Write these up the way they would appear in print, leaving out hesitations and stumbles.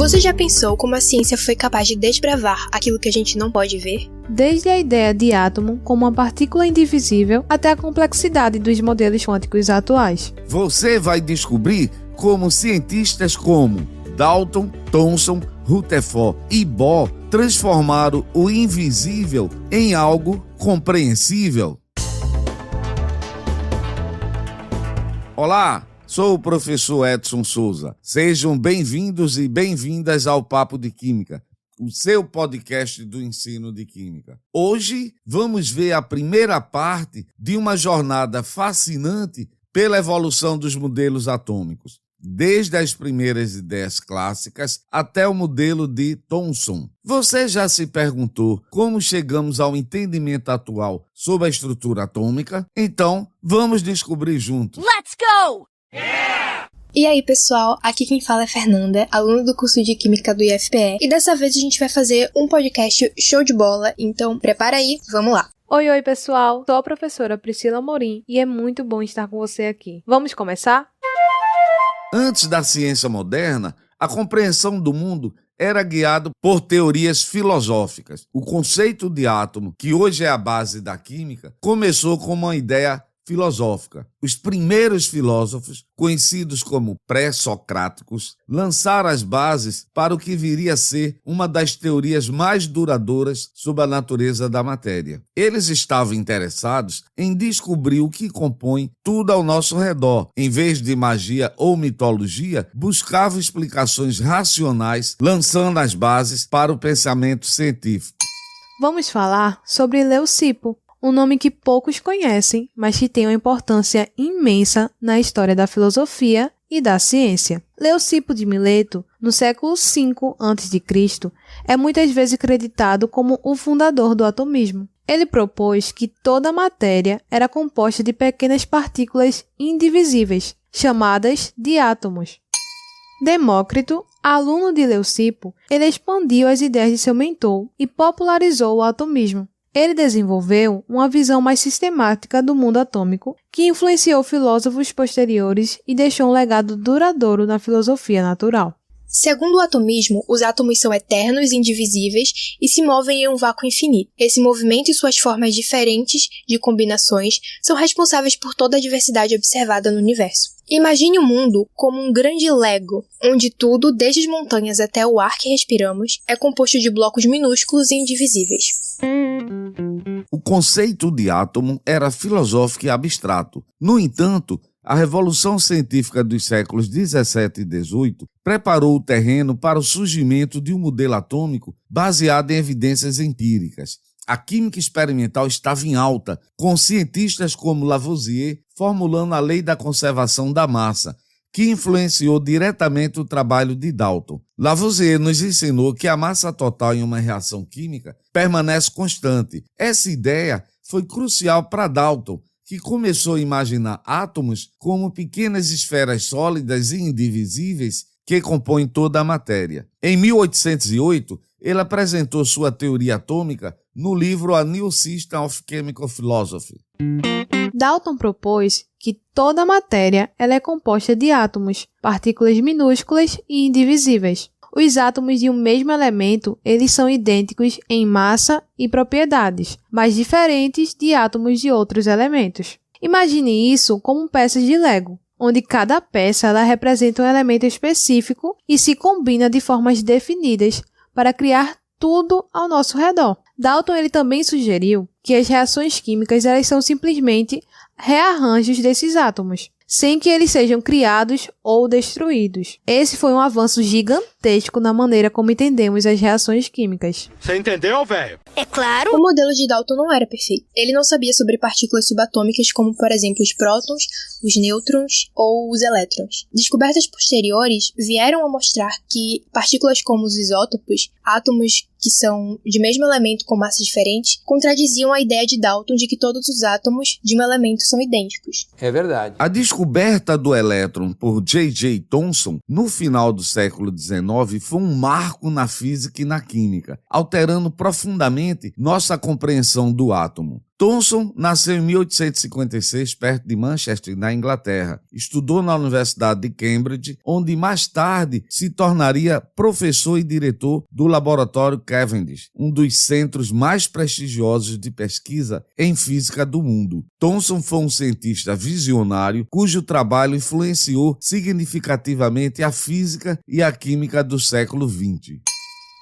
Você já pensou como a ciência foi capaz de desbravar aquilo que a gente não pode ver? Desde a ideia de átomo como uma partícula indivisível até a complexidade dos modelos quânticos atuais. Você vai descobrir como cientistas como Dalton, Thomson, Rutherford e Bohr transformaram o invisível em algo compreensível. Olá, sou o professor Edson Souza. Sejam bem-vindos e bem-vindas ao Papo de Química, o seu podcast do ensino de Química. Hoje vamos ver a primeira parte de uma jornada fascinante pela evolução dos modelos atômicos, desde as primeiras ideias clássicas até o modelo de Thomson. Você já se perguntou como chegamos ao entendimento atual sobre a estrutura atômica? Então, vamos descobrir juntos. Let's go! Yeah! E aí, pessoal, aqui quem fala é Fernanda, aluna do curso de Química do IFPE, e dessa vez a gente vai fazer um podcast show de bola, então prepara aí, vamos lá. Oi, pessoal, sou a professora Priscila Morim e é muito bom estar com você aqui. Vamos começar? Antes da ciência moderna, a compreensão do mundo era guiada por teorias filosóficas. O conceito de átomo, que hoje é a base da química, começou como uma ideia filosófica. Os primeiros filósofos, conhecidos como pré-socráticos, lançaram as bases para o que viria a ser uma das teorias mais duradouras sobre a natureza da matéria. Eles estavam interessados em descobrir o que compõe tudo ao nosso redor. Em vez de magia ou mitologia, buscavam explicações racionais, lançando as bases para o pensamento científico. Vamos falar sobre Leucipo, um nome que poucos conhecem, mas que tem uma importância imensa na história da filosofia e da ciência. Leucipo de Mileto, no século V a.C., é muitas vezes acreditado como o fundador do atomismo. Ele propôs que toda a matéria era composta de pequenas partículas indivisíveis, chamadas de átomos. Demócrito, aluno de Leucipo, ele expandiu as ideias de seu mentor e popularizou o atomismo. Ele desenvolveu uma visão mais sistemática do mundo atômico, que influenciou filósofos posteriores e deixou um legado duradouro na filosofia natural. Segundo o atomismo, os átomos são eternos e indivisíveis e se movem em um vácuo infinito. Esse movimento e suas formas diferentes de combinações são responsáveis por toda a diversidade observada no universo. Imagine o mundo como um grande Lego, onde tudo, desde as montanhas até o ar que respiramos, é composto de blocos minúsculos e indivisíveis. O conceito de átomo era filosófico e abstrato. No entanto, a revolução científica dos séculos 17 e 18 preparou o terreno para o surgimento de um modelo atômico baseado em evidências empíricas. A química experimental estava em alta, com cientistas como Lavoisier formulando a lei da conservação da massa, que influenciou diretamente o trabalho de Dalton. Lavoisier nos ensinou que a massa total em uma reação química permanece constante. Essa ideia foi crucial para Dalton, que começou a imaginar átomos como pequenas esferas sólidas e indivisíveis que compõem toda a matéria. Em 1808, ele apresentou sua teoria atômica no livro A New System of Chemical Philosophy. Dalton propôs que toda a matéria ela é composta de átomos, partículas minúsculas e indivisíveis. Os átomos de um mesmo elemento, eles são idênticos em massa e propriedades, mas diferentes de átomos de outros elementos. Imagine isso como peças de Lego, onde cada peça ela representa um elemento específico e se combina de formas definidas para criar tudo ao nosso redor. Dalton ele também sugeriu que as reações químicas elas são simplesmente rearranjos desses átomos, sem que eles sejam criados ou destruídos. Esse foi um avanço gigantesco na maneira como entendemos as reações químicas. Você entendeu, velho? É claro! O modelo de Dalton não era perfeito. Ele não sabia sobre partículas subatômicas como, por exemplo, os prótons, os nêutrons ou os elétrons. Descobertas posteriores vieram a mostrar que partículas como os isótopos, átomos que são de mesmo elemento com massa diferente, contradiziam a ideia de Dalton de que todos os átomos de um elemento são idênticos. É verdade. A descoberta do elétron por J.J. Thomson no final do século XIX foi um marco na física e na química, alterando profundamente nossa compreensão do átomo. Thomson nasceu em 1856, perto de Manchester, na Inglaterra. Estudou na Universidade de Cambridge, onde mais tarde se tornaria professor e diretor do Laboratório Cavendish, um dos centros mais prestigiosos de pesquisa em física do mundo. Thomson foi um cientista visionário cujo trabalho influenciou significativamente a física e a química do século XX.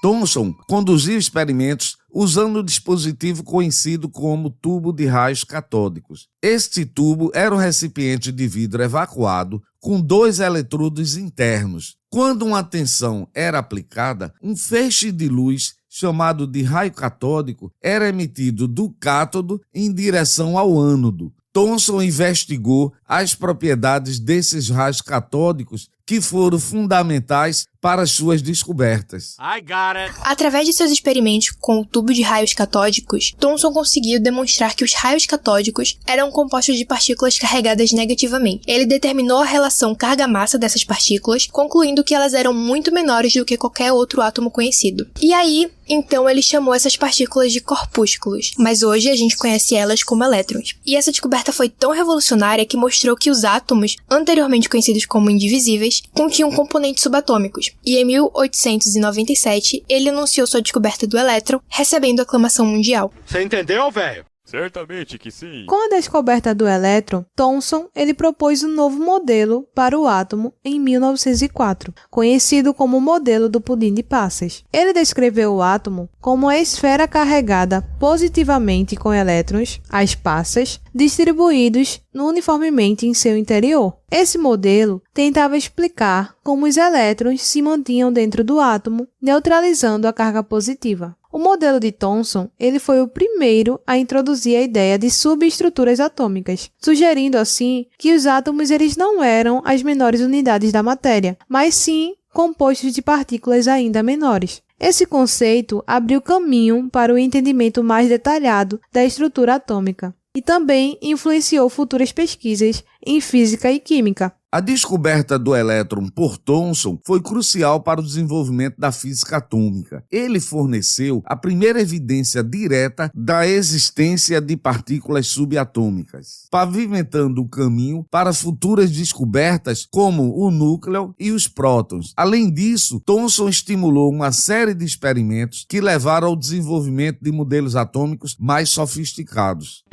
Thomson conduziu experimentos usando o dispositivo conhecido como tubo de raios catódicos. Este tubo era um recipiente de vidro evacuado com 2 eletrodos internos. Quando uma tensão era aplicada, um feixe de luz chamado de raio catódico era emitido do cátodo em direção ao ânodo. Thomson investigou as propriedades desses raios catódicos que foram fundamentais para suas descobertas. I got it. Através de seus experimentos com o tubo de raios catódicos, Thomson conseguiu demonstrar que os raios catódicos eram compostos de partículas carregadas negativamente. Ele determinou a relação carga-massa dessas partículas, concluindo que elas eram muito menores do que qualquer outro átomo conhecido. E aí, então ele chamou essas partículas de corpúsculos, mas hoje a gente conhece elas como elétrons. E essa descoberta foi tão revolucionária que mostrou que os átomos, anteriormente conhecidos como indivisíveis, continham componentes subatômicos. E em 1897, ele anunciou sua descoberta do elétron, recebendo aclamação mundial. Você entendeu, velho? Certamente que sim. Com a descoberta do elétron, Thomson ele propôs um novo modelo para o átomo em 1904, conhecido como o modelo do pudim de passas. Ele descreveu o átomo como uma esfera carregada positivamente com elétrons, as passas, distribuídos uniformemente em seu interior. Esse modelo tentava explicar como os elétrons se mantinham dentro do átomo, neutralizando a carga positiva. O modelo de Thomson ele foi o primeiro a introduzir a ideia de subestruturas atômicas, sugerindo assim que os átomos eles não eram as menores unidades da matéria, mas sim compostos de partículas ainda menores. Esse conceito abriu caminho para o entendimento mais detalhado da estrutura atômica e também influenciou futuras pesquisas em física e química. A descoberta do elétron por Thomson foi crucial para o desenvolvimento da física atômica. Ele forneceu a primeira evidência direta da existência de partículas subatômicas, pavimentando o caminho para futuras descobertas como o núcleo e os prótons. Além disso, Thomson estimulou uma série de experimentos que levaram ao desenvolvimento de modelos atômicos mais sofisticados.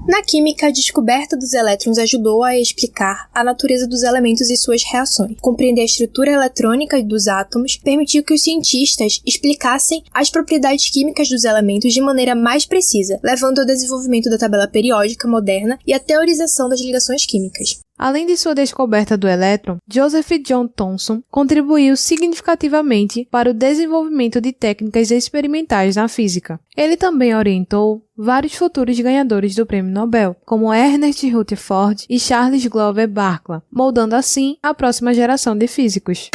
Na química, a descoberta dos elétrons ajudou a explicar a natureza dos elementos e suas reações. Compreender a estrutura eletrônica dos átomos permitiu que os cientistas explicassem as propriedades químicas dos elementos de maneira mais precisa, levando ao desenvolvimento da tabela periódica moderna e à teorização das ligações químicas. Além de sua descoberta do elétron, Joseph John Thomson contribuiu significativamente para o desenvolvimento de técnicas experimentais na física. Ele também orientou vários futuros ganhadores do Prêmio Nobel, como Ernest Rutherford e Charles Glover Barkla, moldando assim a próxima geração de físicos.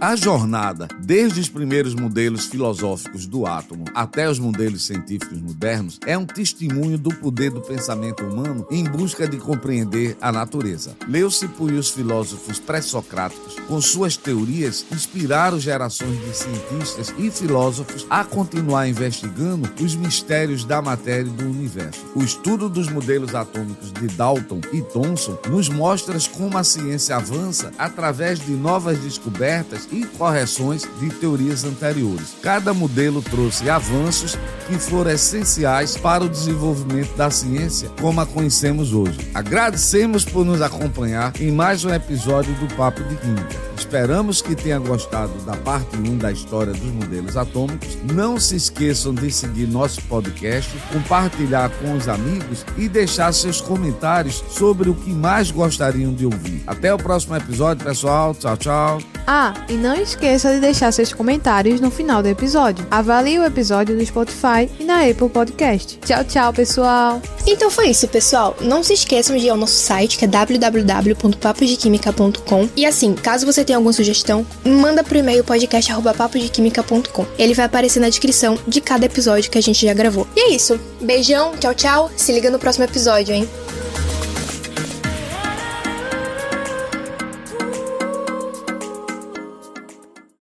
A jornada, desde os primeiros modelos filosóficos do átomo até os modelos científicos modernos, é um testemunho do poder do pensamento humano em busca de compreender a natureza. Leucipo e os filósofos pré-socráticos, com suas teorias, inspiraram gerações de cientistas e filósofos a continuar investigando os mistérios da matéria e do universo. O estudo dos modelos atômicos de Dalton e Thomson nos mostra como a ciência avança através de novas descobertas e correções de teorias anteriores. Cada modelo trouxe avanços que foram essenciais para o desenvolvimento da ciência como a conhecemos hoje. Agradecemos por nos acompanhar em mais um episódio do Papo de Química. Esperamos que tenha gostado da parte 1 da história dos modelos atômicos. Não se esqueçam de seguir nosso podcast, compartilhar com os amigos e deixar seus comentários sobre o que mais gostariam de ouvir. Até o próximo episódio, pessoal. Tchau, tchau. E não esqueça de deixar seus comentários no final do episódio. Avalie o episódio no Spotify e na Apple Podcast. Tchau, tchau, pessoal! Então foi isso, pessoal. Não se esqueçam de ir ao nosso site, que é www.paposdequimica.com. E assim, caso você tenha alguma sugestão, manda pro e-mail podcast@paposdequimica.com. Ele vai aparecer na descrição de cada episódio que a gente já gravou. E é isso. Beijão, tchau, tchau. Se liga no próximo episódio, hein?